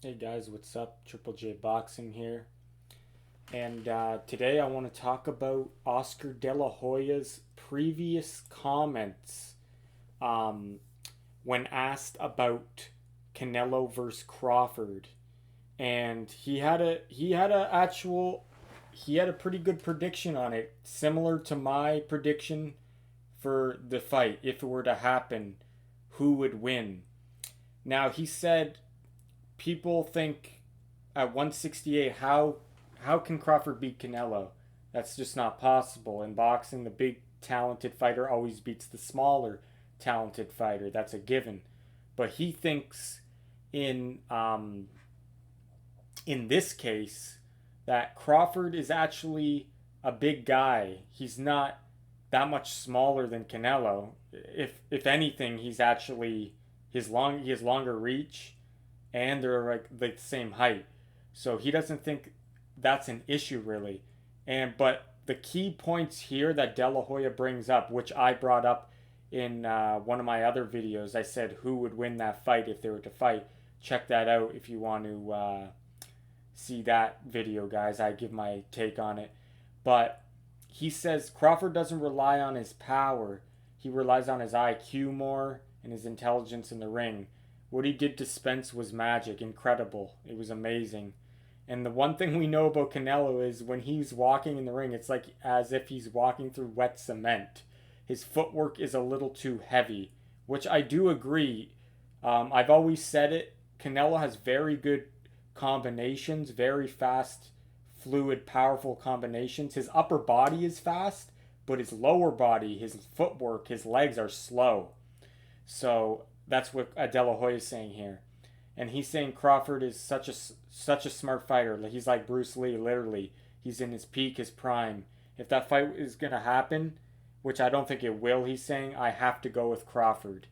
Hey guys, what's up? JJJBoxing here. And today I want to talk about Oscar De La Hoya's previous comments um, when asked about Canelo versus Crawford. And he had a pretty good prediction on it, similar to my prediction for the fight if it were to happen, who would win. Now he said people think at 168 how can Crawford beat Canelo? That's just not possible. In boxing, the big talented fighter always beats the smaller talented fighter. That's a given. But he thinks in in this case that Crawford is actually a big guy. He's not that much smaller than Canelo. If anything, he's actually he has longer reach and they're like the same height. So he doesn't think that's an issue really. And but the key points here that De La Hoya brings up, which I brought up in one of my other videos, I said who would win that fight if they were to fight. Check that out if you want to see that video, guys. I give my take on it. But he says Crawford doesn't rely on his power. He relies on his IQ more and his intelligence in the ring. What he did to Spence was magic, incredible. It was amazing. And the one thing we know about Canelo is when he's walking in the ring, it's like as if he's walking through wet cement. His footwork is a little too heavy, which I do agree. I've always said it. Canelo has very good combinations, very fast, fluid, powerful combinations. His upper body is fast, but his lower body, his footwork, his legs are slow. So that's what De La Hoya is saying here, and he's saying Crawford is such a smart fighter. He's like Bruce Lee, literally. He's in his peak, his prime. If that fight is gonna happen, which I don't think it will, he's saying I have to go with Crawford,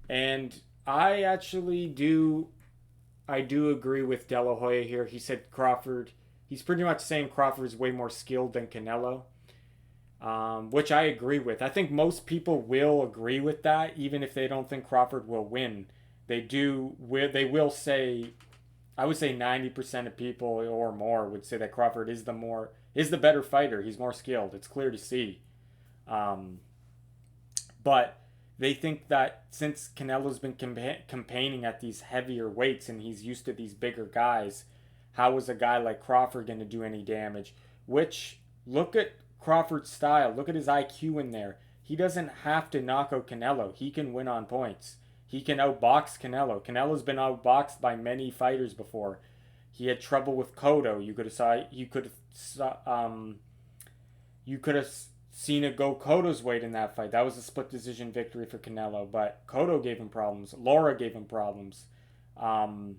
and I actually do. I do agree with De La Hoya here. He said Crawford. He's pretty much saying Crawford is way more skilled than Canelo, which I agree with. I think most people will agree with that, even if they don't think Crawford will win. They do. They will say. I would say 90% of people or more would say that Crawford is the better fighter. He's more skilled. It's clear to see. Um, but they think that since Canelo's been campaigning at these heavier weights and he's used to these bigger guys, how is a guy like Crawford going to do any damage? Which, look at Crawford's style. Look at his IQ in there. He doesn't have to knock out Canelo. He can win on points. He can outbox Canelo. Canelo's been outboxed by many fighters before. He had trouble with Cotto. You could have seen it go Cotto's weight in that fight. That was a split decision victory for Canelo, but Cotto gave him problems. Laura gave him problems. Um,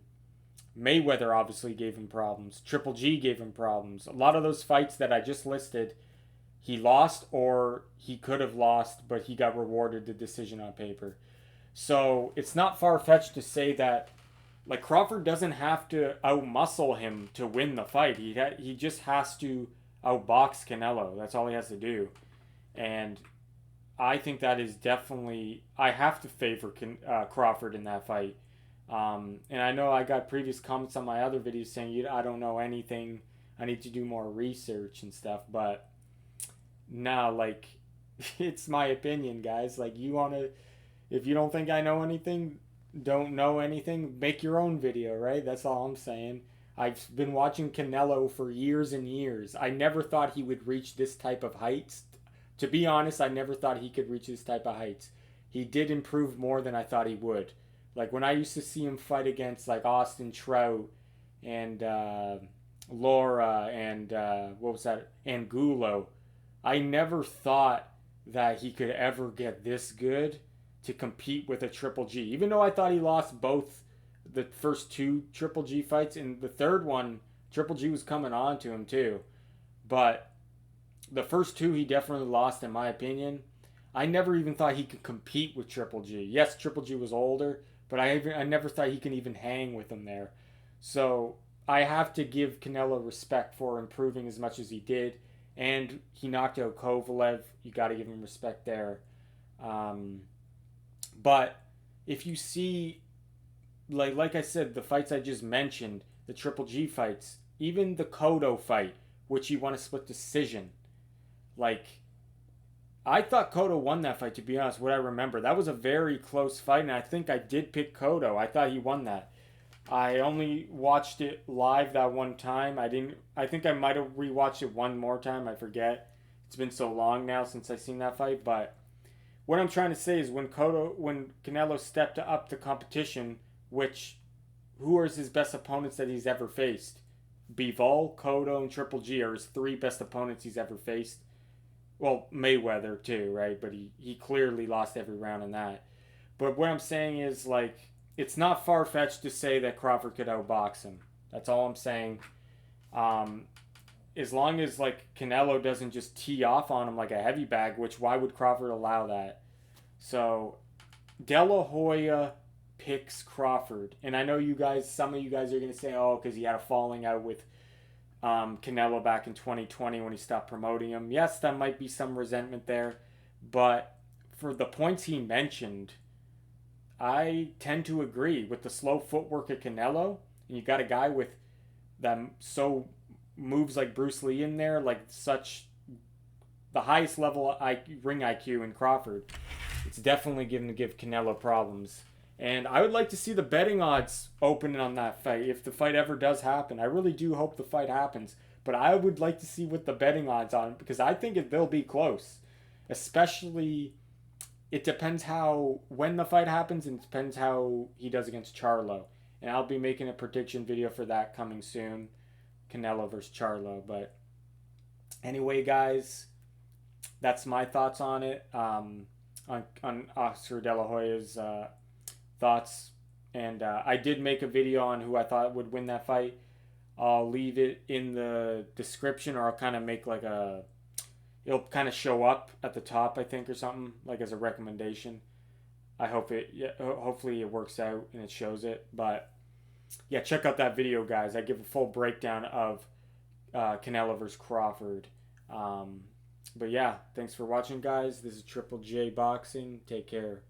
Mayweather obviously gave him problems. Triple G gave him problems. A lot of those fights that I just listed, he lost or he could have lost, but he got rewarded the decision on paper. So it's not far fetched to say that like Crawford doesn't have to outmuscle him to win the fight. He just has to outbox Canelo. That's all he has to do. And I think that is definitely I have to favor Crawford in that fight. And I know I got previous comments on my other videos saying I don't know anything. I need to do more research and stuff. But now, like, it's my opinion, guys. Like, if you don't think I know anything, don't know anything, make your own video, right? That's all I'm saying. I've been watching Canelo for years and years. I never thought he would reach this type of heights. To be honest, I never thought he could reach this type of heights. He did improve more than I thought he would. Like when I used to see him fight against like Austin Trout and Laura and what was that? Angulo, I never thought that he could ever get this good to compete with a Triple G. Even though I thought he lost both the first two Triple G fights, and the third one, Triple G was coming on to him too. But the first two he definitely lost in my opinion. I never even thought he could compete with Triple G. Yes, Triple G was older, but I never thought he could even hang with him there. So I have to give Canelo respect for improving as much as he did, and he knocked out Kovalev. You got to give him respect there. Um, but if you see like I said, the fights I just mentioned, the Triple G fights, even the Cotto fight, which he won a split decision. Like, I thought Cotto won that fight, to be honest, what I remember. That was a very close fight, and I think I did pick Cotto. I thought he won that. I only watched it live that one time. I didn't. I think I might have rewatched it one more time. I forget. It's been so long now since I seen that fight. But what I'm trying to say is when Canelo stepped up to competition, which who are his best opponents that he's ever faced? Bivol, Cotto, and Triple G are his three best opponents he's ever faced. Well, Mayweather too, right? But he clearly lost every round in that. But what I'm saying is, like, it's not far fetched to say that Crawford could outbox him. That's all I'm saying. Um, as long as, like, Canelo doesn't just tee off on him like a heavy bag, which why would Crawford allow that? So De La Hoya picks Crawford, and I know you guys, some of you guys are gonna say, oh, because he had a falling out with Canelo back in 2020 when he stopped promoting him. Yes, that might be some resentment there, but for the points he mentioned, I tend to agree with the slow footwork of Canelo. And you got a guy with that so moves like Bruce Lee in there, like such the highest level ring IQ in Crawford. It's definitely going to give Canelo problems. And I would like to see the betting odds opening on that fight if the fight ever does happen. I really do hope the fight happens, but I would like to see what the betting odds on it, because I think they'll be close. Especially, it depends how when the fight happens, and it depends how he does against Charlo. And I'll be making a prediction video for that coming soon, Canelo versus Charlo. But anyway, guys, that's my thoughts on it. On Oscar De La Hoya's thoughts, and I did make a video on who I thought would win that fight. I'll leave it in the description, or I'll kind of make like it'll kind of show up at the top, I think, or something, like as a recommendation. I hope hopefully it works out and it shows it. But yeah, check out that video, guys. I give a full breakdown of Canelo versus Crawford. But yeah, thanks for watching, guys. This is Triple J Boxing. Take care.